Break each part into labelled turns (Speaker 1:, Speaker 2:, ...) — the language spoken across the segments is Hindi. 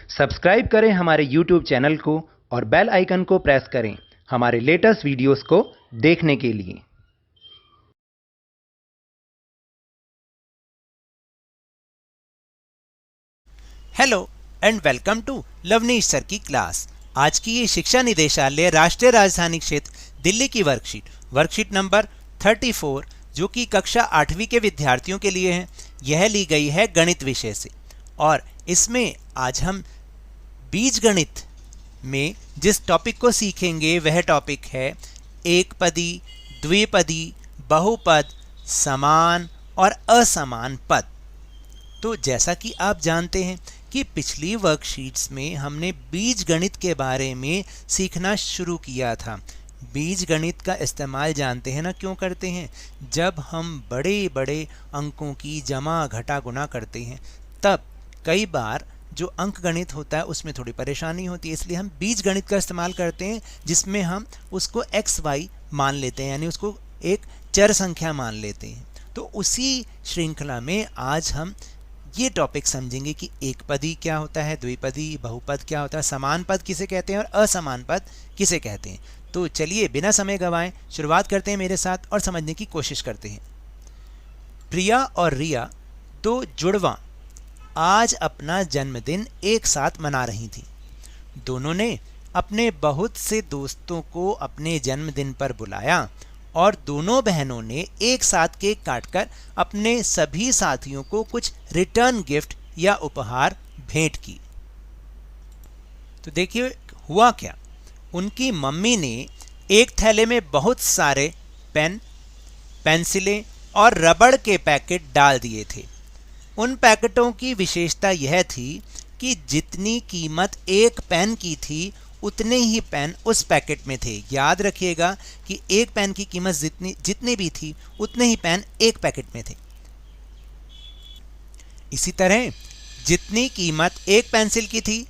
Speaker 1: सब्सक्राइब करें हमारे YouTube चैनल को और बेल आइकन को प्रेस करें हमारे लेटेस्ट वीडियोस को देखने के लिए।
Speaker 2: Hello and welcome to Lavneesh sir की क्लास। आज की ये शिक्षा निदेशालय राष्ट्रीय राजधानी क्षेत्र दिल्ली की वर्कशीट नंबर 34 जो कि कक्षा 8वीं के विद्यार्थियों के लिए है, यह ली गई है गणित विषय से। और इसमें आज हम बीजगणित में जिस टॉपिक को सीखेंगे वह टॉपिक है एकपदी, द्विपदी, बहुपद, समान और असमान पद। तो जैसा कि आप जानते हैं कि पिछली वर्कशीट्स में हमने बीजगणित के बारे में सीखना शुरू किया था। बीजगणित का इस्तेमाल जानते हैं ना क्यों करते हैं? जब हम बड़े बड़े अंकों की जमा घटा गुणा करते हैं तब कई बार जो अंक गणित होता है उसमें थोड़ी परेशानी होती है, इसलिए हम बीजगणित का इस्तेमाल करते हैं जिसमें हम उसको एक्स वाई मान लेते हैं, यानी उसको एक चर संख्या मान लेते हैं। तो उसी श्रृंखला में आज हम ये टॉपिक समझेंगे कि एकपदी क्या होता है, द्विपदी, बहुपद क्या होता है, समान पद किसे कहते हैं और असमान पद किसे कहते हैं। तो चलिए बिना समय गंवाए शुरुआत करते हैं मेरे साथ और समझने की कोशिश करते हैं। प्रिया और रिया दो जुड़वा आज अपना जन्मदिन एक साथ मना रही थी। दोनों ने अपने बहुत से दोस्तों को अपने जन्मदिन पर बुलाया और दोनों बहनों ने एक साथ केक काटकर अपने सभी साथियों को कुछ रिटर्न गिफ्ट या उपहार भेंट की। तो देखिए हुआ क्या, उनकी मम्मी ने एक थैले में बहुत सारे पेन, पेंसिलें और रबड़ के पैकेट डाल दिए थे। उन पैकेटों की विशेषता यह थी कि जितनी कीमत एक पेन की थी उतने ही पेन उस पैकेट में थे। याद रखिएगा कि एक पेन की कीमत जितनी भी थी उतने ही पेन एक पैकेट में थे। इसी तरह जितनी कीमत एक पेंसिल की थी,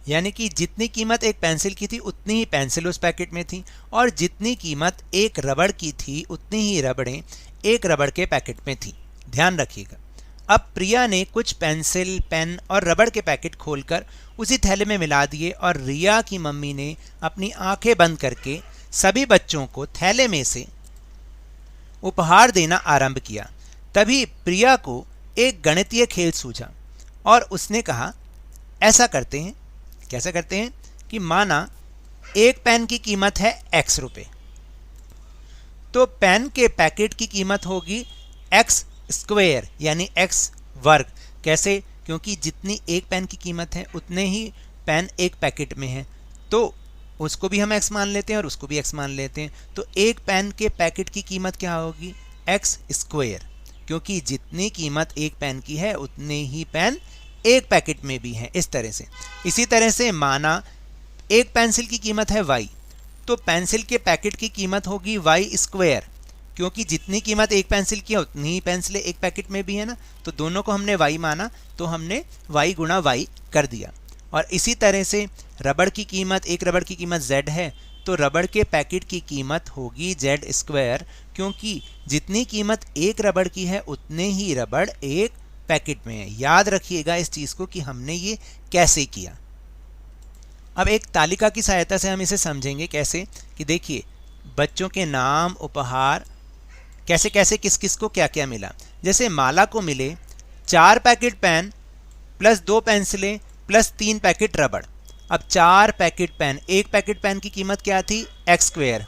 Speaker 2: यानी कि जितनी कीमत एक पेंसिल की थी उतनी ही पेंसिल उस पैकेट में थी, और जितनी कीमत एक रबड़ की थी उतनी ही रबड़ें एक रबड़ के पैकेट में थी। ध्यान रखिएगा। अब प्रिया ने कुछ पेंसिल, पेन और रबड़ के पैकेट खोलकर उसी थैले में मिला दिए और रिया की मम्मी ने अपनी आंखें बंद करके सभी बच्चों को थैले में से उपहार देना आरंभ किया। तभी प्रिया को एक गणितीय खेल सूझा और उसने कहा, ऐसा करते हैं, कैसा करते हैं कि माना एक पेन की कीमत है x रुपए, तो पेन के पैकेट की कीमत होगी x स्क्वायर यानी x वर्ग। कैसे? क्योंकि जितनी एक पेन की कीमत है उतने ही पेन एक पैकेट में है, तो उसको भी हम x मान लेते हैं और उसको भी x मान लेते हैं। तो एक पेन के पैकेट की कीमत क्या होगी? x स्क्वायर, क्योंकि जितनी कीमत एक पेन की है उतने ही पेन एक पैकेट में भी है। इस तरह से, इसी तरह से माना एक पेंसिल की कीमत है y, तो पेंसिल के पैकेट की कीमत होगी y स्क्वायर, क्योंकि जितनी कीमत एक पेंसिल की है उतनी ही पेंसिलें एक पैकेट में भी है ना, तो दोनों को हमने y माना तो हमने y गुणा y कर दिया। और इसी तरह से रबड़ की कीमत, एक रबड़ की कीमत z है, तो रबड़ के पैकेट की कीमत होगी z स्क्वायर, क्योंकि जितनी कीमत एक रबड़ की है उतने ही रबड़ एक पैकेट में है। याद रखिएगा इस चीज़ को कि हमने ये कैसे किया। अब एक तालिका की सहायता से हम इसे समझेंगे कैसे, कि देखिए बच्चों के नाम, उपहार, कैसे कैसे किस किस को क्या क्या मिला। जैसे माला को मिले 4 पैकेट पेन प्लस 2 पेंसिलें प्लस 3 पैकेट रबड़। अब 4 पैकेट पेन, एक पैकेट पेन की कीमत क्या थी? x square.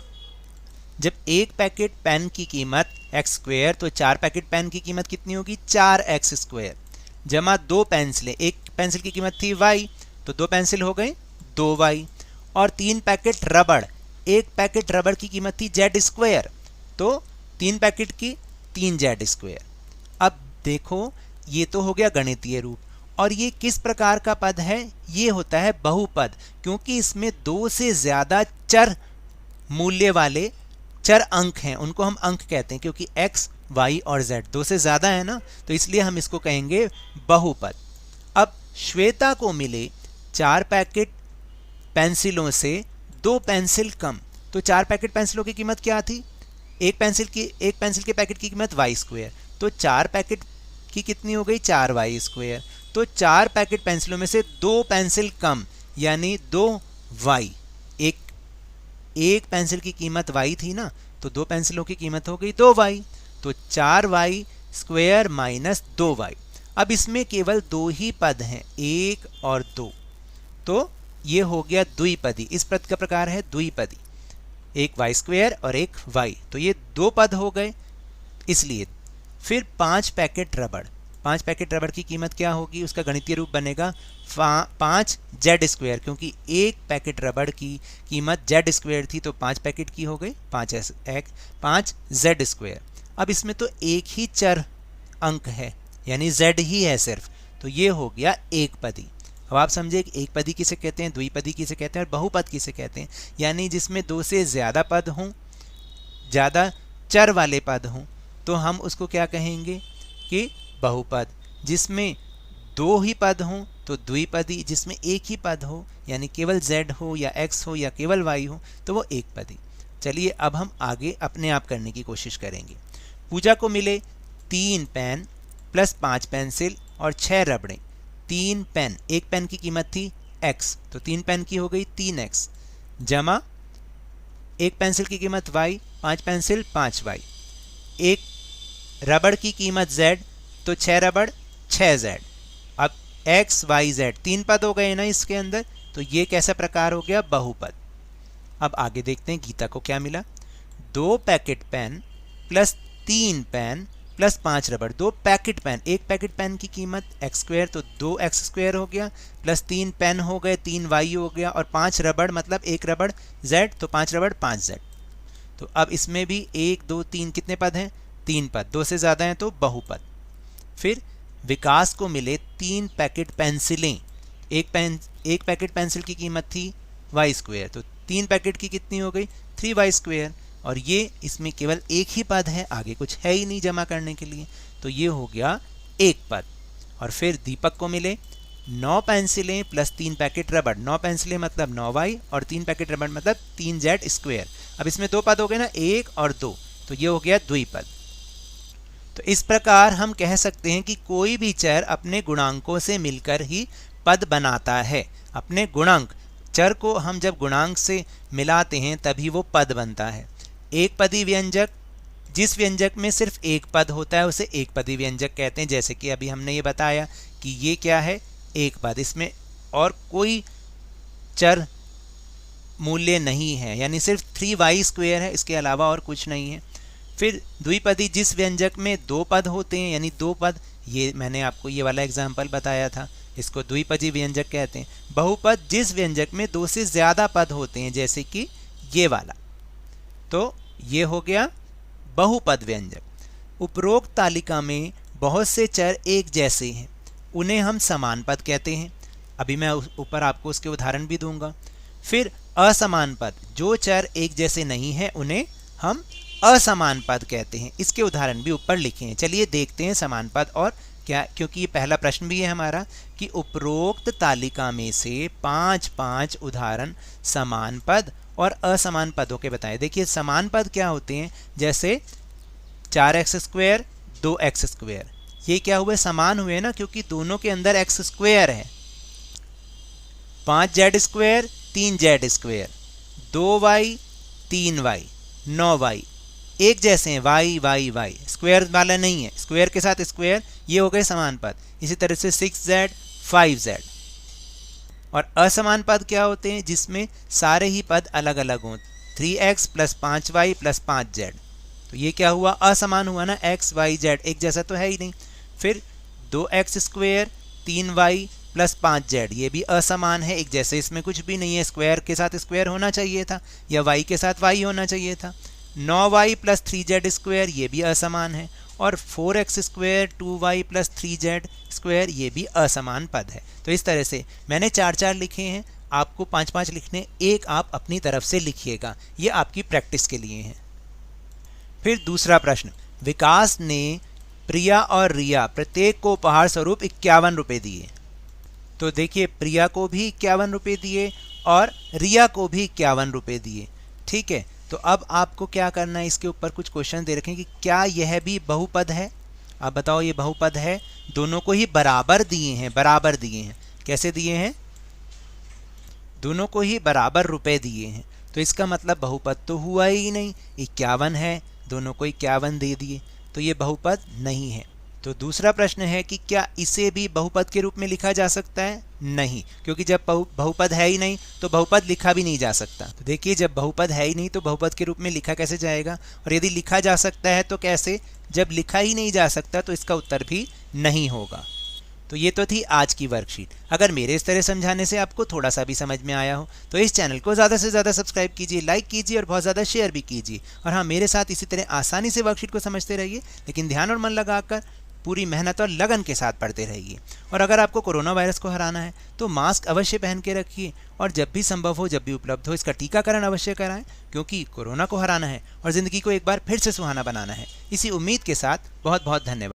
Speaker 2: जब एक पैकेट पेन की कीमत x स्क्वायर, तो 4 पैकेट पेन की कीमत कितनी होगी? 4x स्क्वायर जमा 2 पेंसिलें, एक पेंसिल की कीमत थी y, तो 2 पेंसिल हो गई 2y, और 3 पैकेट रबड़, एक पैकेट रबड़ की कीमत थी z स्क्वायर, तो 3 पैकेट की 3z स्क्वायर। अब देखो ये तो हो गया गणितीय रूप, और ये किस प्रकार का पद है? ये होता है बहुपद, क्योंकि इसमें 2 से ज़्यादा चर मूल्य वाले चर अंक हैं, उनको हम अंक कहते हैं, क्योंकि x, y और z 2 से ज़्यादा है ना, तो इसलिए हम इसको कहेंगे बहुपद। अब श्वेता को मिले 4 पैकेट पेंसिलों से 2 पेंसिल कम, तो 4 पैकेट पेंसिलों की कीमत क्या थी? एक पेंसिल के पैकेट की कीमत y स्क्वायर, तो 4 पैकेट की कितनी हो गई? 4y square. तो 4 पैकेट पेंसिलों में से 2 पेंसिल कम यानी 2y, एक पेंसिल की कीमत y थी ना, तो 2 पेंसिलों की कीमत हो गई 2y, तो 4y स्क्वायर माइनस 2y। अब इसमें केवल 2 ही पद हैं, 1 और 2, तो ये हो गया द्विपदी। इस पद का प्रकार है द्विपदी, एक y स्क्वायर और एक y, तो ये 2 पद हो गए इसलिए। फिर 5 पैकेट रबड़, 5 पैकेट रबड़ की कीमत क्या होगी, उसका गणितीय रूप बनेगा 5 जेड स्क्वायर, क्योंकि एक पैकेट रबड़ की कीमत जेड स्क्वायर थी तो 5 पैकेट की हो गई 5 जेड स्क्वायर। अब इसमें तो एक ही चर अंक है यानी जेड ही है सिर्फ, तो ये हो गया एक पदी। अब आप समझे कि एक पदी किसे कहते हैं, द्विपदी किसे कहते हैं और बहुपद किसे कहते हैं, यानी जिसमें 2 से ज़्यादा पद हों, ज़्यादा चर वाले पद हों, तो हम उसको क्या कहेंगे कि बहुपद। जिसमें 2 ही पद हों तो द्विपदी, जिसमें एक ही पद हो यानी केवल z हो या x हो या केवल y हो तो वो एक पदी। चलिए अब हम आगे अपने आप करने की कोशिश करेंगे। पूजा को मिले 3 पेन प्लस 5 पेंसिल और 6 रबड़ें। 3 पेन, एक पेन की कीमत थी x, तो 3 पेन की हो गई 3x, जमा एक पेंसिल की कीमत y, 5 पेंसिल 5y, एक रबड़ की कीमत z, तो 6 रबड़ 6z। अब x y z 3 पद हो गए ना इसके अंदर, तो ये कैसा प्रकार हो गया, बहुपद। अब आगे देखते हैं गीता को क्या मिला। 2 packet pen plus 3 pen plus 5 रबड़। 2 पैकेट पेन, एक पैकेट पेन की कीमत x स्क्वायर, तो 2x स्क्वायर हो गया, प्लस 3 पेन हो गए 3y हो गया, और 5 रबड़ मतलब एक रबड़ z, तो 5 रबड़ 5z। तो अब इसमें भी 1 2 3 कितने पद हैं, 3 पद, 2 से ज़्यादा हैं तो बहुपद। फिर विकास को मिले 3 पैकेट पेंसिलें। एक पैकेट पेंसिल की कीमत थी y स्क्वायर, तो 3 पैकेट की कितनी हो गई 3y स्क्वायर, और ये इसमें केवल एक ही पद है, आगे कुछ है ही नहीं जमा करने के लिए, तो ये हो गया एक पद। और फिर दीपक को मिले 9 पेंसिलें प्लस 3 पैकेट रबड़। 9 पेंसिलें मतलब 9y और 3 पैकेट रबड़ मतलब 3z स्क्वायर। अब इसमें 2 पद हो गए ना, 1 और 2, तो ये हो गया द्विपद। तो इस प्रकार हम कह सकते हैं कि कोई भी चर अपने गुणांकों से मिलकर ही पद बनाता है। अपने गुणांक, चर को हम जब गुणांक से मिलाते हैं तभी वो पद बनता है। एक पदी व्यंजक, जिस व्यंजक में सिर्फ एक पद होता है उसे एक पदी व्यंजक कहते हैं, जैसे कि अभी हमने ये बताया कि ये क्या है, एक पद, इसमें और कोई चर मूल्य नहीं है, यानी सिर्फ 3y स्क्वायर है, इसके अलावा और कुछ नहीं है। फिर द्विपदी, जिस व्यंजक में 2 पद होते हैं यानी 2 पद, ये मैंने आपको ये वाला एग्जाम्पल बताया था, इसको द्विपदी व्यंजक कहते हैं। बहुपद, जिस व्यंजक में 2 से ज़्यादा पद होते हैं, जैसे कि ये वाला, तो ये हो गया बहुपद व्यंजक। उपरोक्त तालिका में बहुत से चर एक जैसे हैं, उन्हें हम समान पद कहते हैं। अभी मैं ऊपर आपको उसके उदाहरण भी दूंगा। फिर असमान पद, जो चर एक जैसे नहीं हैं उन्हें हम असमान पद कहते हैं। इसके उदाहरण भी ऊपर लिखे हैं। चलिए देखते हैं समान पद और क्या, क्योंकि ये पहला प्रश्न भी है हमारा कि उपरोक्त तालिका में से 5 उदाहरण समान पद और असमान पदों के बताएं। देखिए समान पद क्या होते हैं, जैसे 4x स्क्वायर 2x स्क्वायर, ये क्या हुए, समान हुए ना, क्योंकि दोनों के अंदर x स्क्वायर है। 5z square 3z square, 2y 3y 9y, एक जैसे हैं, y y y, स्क्वायर वाला नहीं है, स्क्वायर के साथ स्क्वायर, ये हो गए समान पद। इसी तरह से 6z 5z। और असमान पद क्या होते हैं, जिसमें सारे ही पद अलग अलग हों, 3x plus 5y plus 5z, तो ये क्या हुआ, असमान हुआ ना, x y z एक जैसा तो है ही नहीं। फिर 2x square 3y plus 5z, ये भी असमान है, एक जैसे इसमें कुछ भी नहीं है, स्क्वायर के साथ स्क्वायर होना चाहिए था या y के साथ y होना चाहिए था। 9y प्लस 3z स्क्वायर, ये भी असमान है। और 4x square 2y plus 3z square, ये भी असमान पद है। तो इस तरह से मैंने 4 लिखे हैं, आपको 5 लिखने, एक आप अपनी तरफ से लिखिएगा, ये आपकी प्रैक्टिस के लिए हैं। फिर दूसरा प्रश्न, विकास ने प्रिया और रिया प्रत्येक को उपहार स्वरूप 51 रुपये दिए। तो देखिए प्रिया को भी 51 रुपये दिए और रिया को भी 51 रुपये दिए, ठीक है। तो अब आपको क्या करना है, इसके ऊपर कुछ क्वेश्चन दे रखे हैं कि क्या यह भी बहुपद है, आप बताओ ये बहुपद है। दोनों को ही बराबर दिए हैं, बराबर दिए हैं। कैसे दिए हैं? दोनों को ही बराबर रुपए दिए हैं, तो इसका मतलब बहुपद तो हुआ ही नहीं। 51 है, दोनों को 51 दे दिए, तो ये बहुपद नहीं है। तो दूसरा प्रश्न है कि क्या इसे भी बहुपद के रूप में लिखा जा सकता है? नहीं, क्योंकि जब बहुपद है ही नहीं तो बहुपद लिखा भी नहीं जा सकता। तो देखिए, जब बहुपद है ही नहीं तो बहुपद के रूप में लिखा कैसे जाएगा? और यदि लिखा जा सकता है तो कैसे? जब लिखा ही नहीं जा सकता तो इसका उत्तर भी नहीं होगा। तो ये तो थी आज की वर्कशीट। अगर मेरे इस तरह समझाने से आपको थोड़ा सा भी समझ में आया हो तो इस चैनल को ज़्यादा से ज़्यादा सब्सक्राइब कीजिए, लाइक कीजिए और बहुत ज़्यादा शेयर भी कीजिए। और हाँ, मेरे साथ इसी तरह आसानी से वर्कशीट को समझते रहिए, लेकिन ध्यान और मन लगाकर पूरी मेहनत और लगन के साथ पढ़ते रहिए। और अगर आपको कोरोना वायरस को हराना है तो मास्क अवश्य पहन के रखिए, और जब भी संभव हो, जब भी उपलब्ध हो, इसका टीकाकरण अवश्य कराएं, क्योंकि कोरोना को हराना है और ज़िंदगी को एक बार फिर से सुहाना बनाना है। इसी उम्मीद के साथ बहुत बहुत धन्यवाद।